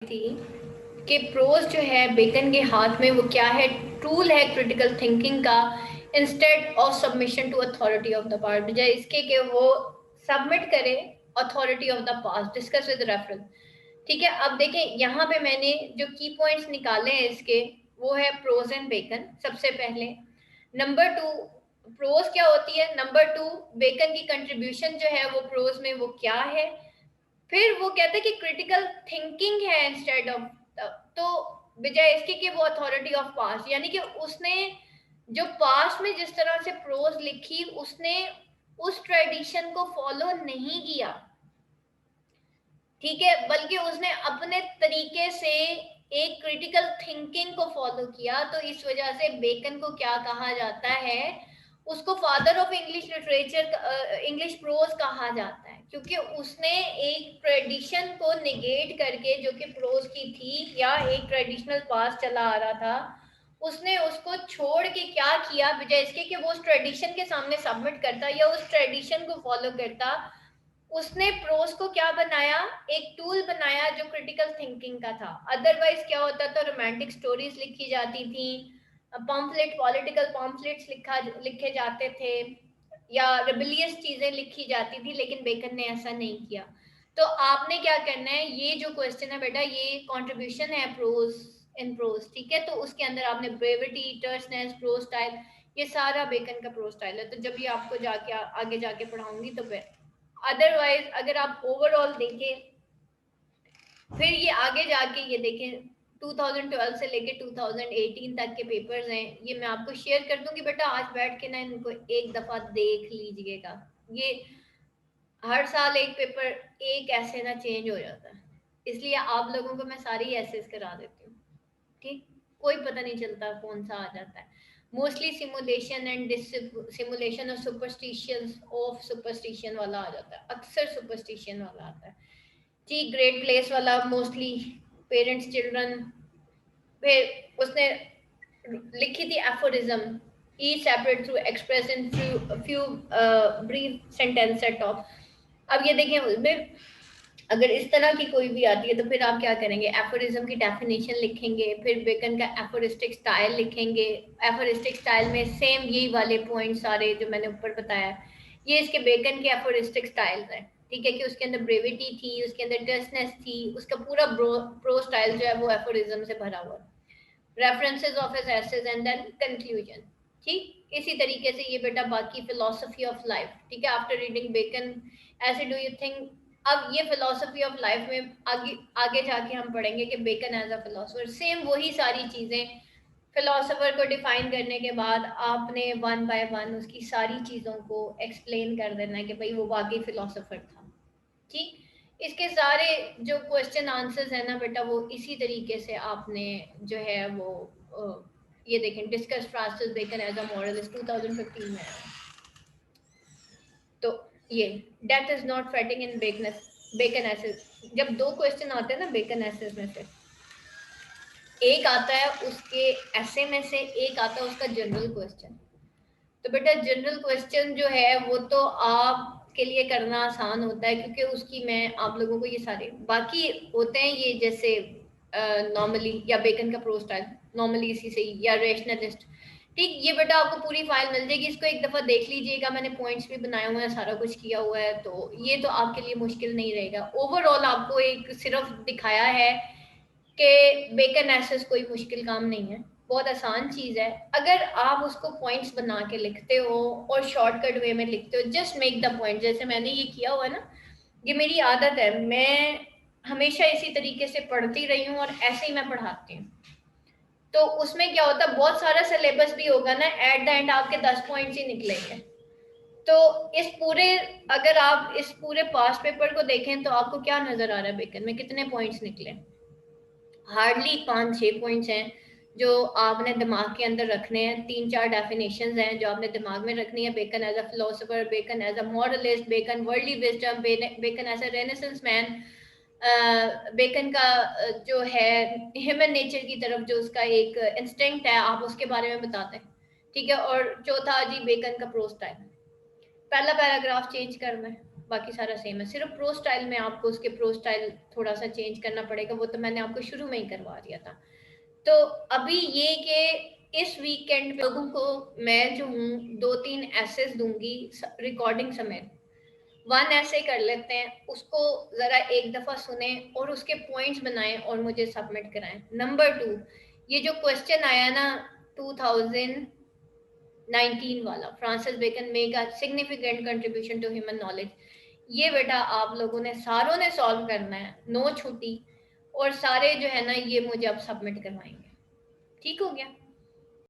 थी कि प्रोज जो है बेकन के हाथ में वो क्या है, टूल है क्रिटिकल थिंकिंग का, instead of submission to authority of the past, बजाय इसके कि वो सबमिट करे authority of the past, discuss with reference. ठीक है, अब देखें यहाँ पे मैंने जो की पॉइंट्स निकाले हैं इसके, वो है प्रोज एंड बेकन। सबसे पहले नंबर टू, प्रोज क्या होती है, नंबर टू बेकन की कंट्रीब्यूशन जो है वो प्रोज में वो क्या है, फिर वो कहते हैं कि क्रिटिकल थिंकिंग है इंस्टेड ऑफ, तो बजाय इसके कि वो अथॉरिटी ऑफ पास्ट, यानी कि उसने जो पास्ट में जिस तरह से प्रोज लिखी उसने उस ट्रेडिशन को फॉलो नहीं किया, ठीक है, बल्कि उसने अपने तरीके से एक क्रिटिकल थिंकिंग को फॉलो किया। तो इस वजह से बेकन को क्या कहा जाता है, उसको father of English literature, English pros कहा जाता है, क्योंकि उसने एक ट्रेडिशन को निगेट करके जो कि प्रोज की थी या एक ट्रेडिशनल पास चला आ रहा था, उसने उसको छोड़ के क्या किया, बजाय इसके कि वो उस ट्रेडिशन के सामने सबमिट करता या उस ट्रेडिशन को फॉलो करता, उसने प्रोज को क्या बनाया, एक टूल बनाया जो क्रिटिकल थिंकिंग का था। अदरवाइज क्या होता था, रोमांटिक स्टोरीज लिखी जाती थी, पॉम्फलेट, पॉलिटिकल पॉम्फलेट्स लिखे जाते थे, या रिबिलियस चीजें लिखी जाती थी, लेकिन बेकन ने ऐसा नहीं किया। तो आपने क्या करना है, ये जो क्वेश्चन है बेटा, ये कंट्रीब्यूशन है प्रोज इन प्रोज, ठीक है, तो उसके अंदर आपने ब्रेविटी, टर्सनेस, प्रोज स्टाइल, ये सारा बेकन का प्रोज स्टाइल है। तो जब ये आपको जाके आगे जाके पढ़ाऊंगी तो फिर, अदरवाइज अगर आप ओवरऑल देखें, फिर ये आगे जाके ये देखें 2012 से लेके 2018 तक के पेपर्स हैं, ये मैं आपको शेयर कर दूंगी बेटा, आज बैठ के ना इनको एक दफा देख लीजिएगा। ये हर साल एक पेपर, एक ऐसे ना चेंज हो जाता है, इसलिए आप लोगों को मैं सारी ऐसेस करा देती हूँ, ठीक, कोई पता नहीं चलता कौन सा आ जाता है। मोस्टली सिमुलेशन एंड सिमुलेशन और सुपरस्टिशन वाला आ जाता है, अक्सर सुपरस्टिशन वाला आता है। ठीक, ग्रेट प्लेस वाला मोस्टली पेरेंट्स चिल्ड्रन। फिर उसने लिखी थी aphorism, E separate through express in few brief sentence set of. अब ये देखें उसमें अगर इस तरह की कोई भी आती है तो फिर आप क्या करेंगे, एफोरिज्म की डेफिनेशन लिखेंगे, फिर बेकन का एफोरिस्टिक स्टाइल लिखेंगे। एफोरिस्टिक स्टाइल में सेम यही वाले पॉइंट सारे जो मैंने ऊपर बताया, ये इसके बेकन के एफोरिस्टिक स्टाइल्स हैं, ठीक है, कि उसके अंदर ब्रेविटी थी, उसके अंदर टर्सनेस थी, उसका पूरा प्रो स्टाइल जो है वो एफोरिज्म से भरा हुआ है। References of his essays and then conclusion, ठीक, इसी तरीके से ये बेटा बाकी फिलोसफी ऑफ लाइफ, ठीक है, आफ्टर रीडिंग बेकन ऐसे डू यू थिंक। अब ये फिलोसफी ऑफ लाइफ में आगे आगे जाके हम पढ़ेंगे कि Bacon as a philosopher, same वही सारी चीजें फिलोसोफर को डिफाइन करने के बाद आपने वन बाय वन उसकी सारी चीजों को एक्सप्लेन कर देना है कि भाई वो वाकई फिलोसोफर था, ठीक। इसके सारे जो क्वेश्चन आंसर्स है ना बेटा, वो इसी तरीके से आपने जो है वो ये देखें, discuss Francis Bacon as a moralist 2015 में है। तो ये death is not fading in Bacon essays. जब दो क्वेश्चन आते हैं ना बेकन एसेस में से, एक आता है उसके ऐसे में से, एक आता है उसका जनरल क्वेश्चन। तो बेटा जनरल क्वेश्चन जो है वो तो आपके लिए करना आसान होता है, क्योंकि उसकी मैं आप लोगों को ये सारे बाकी होते हैं, ये जैसे नॉर्मली या बेकन का प्रो स्टाइल नॉर्मली इसी से ही, या रेशनलिस्ट, ठीक, ये बेटा आपको पूरी फाइल मिल जाएगी, इसको एक दफा देख लीजिएगा, मैंने पॉइंट्स भी बनाए हुए हैं, सारा कुछ किया हुआ है, तो ये तो आपके लिए मुश्किल नहीं रहेगा। ओवरऑल आपको एक सिर्फ दिखाया है कि बेकन एसेस कोई मुश्किल काम नहीं है, बहुत आसान चीज है। अगर आप उसको पॉइंट्स बना के लिखते हो और शॉर्टकट वे में लिखते हो, जस्ट मेक द पॉइंट, जैसे मैंने ये किया हुआ है ना, ये मेरी आदत है, मैं हमेशा इसी तरीके से पढ़ती रही हूँ और ऐसे ही मैं पढ़ाती हूँ। तो उसमें क्या होता है, बहुत सारा सिलेबस भी होगा ना, एट द एंड आपके 10 पॉइंट्स ही निकलेंगे। तो इस पूरे, अगर आप इस पूरे पास्ट पेपर को देखें तो आपको क्या नजर आ रहा है, बेकन में कितने पॉइंट्स निकले, हार्डली 5-6 पॉइंट्स हैं जो आपने दिमाग के अंदर रखने हैं। 3-4 डेफिनेशंस हैं जो आपने दिमाग में रखनी है, Bacon as a philosopher, Bacon as a moralist, Bacon worldly wisdom, Bacon as a renaissance man, Bacon का जो है ह्यूमन नेचर की तरफ जो उसका एक इंस्टिंक्ट है, आप उसके बारे में बताते हैं, ठीक है। और चौथा जी बेकन का प्रो स्टाइल, पहला पैराग्राफ चेंज करना है, बाकी सारा सेम है, सिर्फ प्रो स्टाइल में आपको उसके प्रो स्टाइल थोड़ा सा चेंज करना पड़ेगा, वो तो मैंने आपको शुरू में ही करवा दिया था। तो अभी ये कि इस वीकेंड लोगों को मैं जो हूँ 2-3 एसेस दूंगी रिकॉर्डिंग समेत। 1 ऐसे कर लेते हैं, उसको जरा एक दफा सुने और उसके पॉइंट्स बनाएं और मुझे सबमिट कराएं। नंबर 2, ये जो क्वेश्चन आया ना 2019 वाला, फ्रांसिस बेकन मे का significant contribution to human knowledge, ये बेटा आप लोगों ने सारों ने सॉल्व करना है, नो छुट्टी, और सारे जो है ना ये मुझे अब सबमिट करवाएंगे। ठीक हो गया?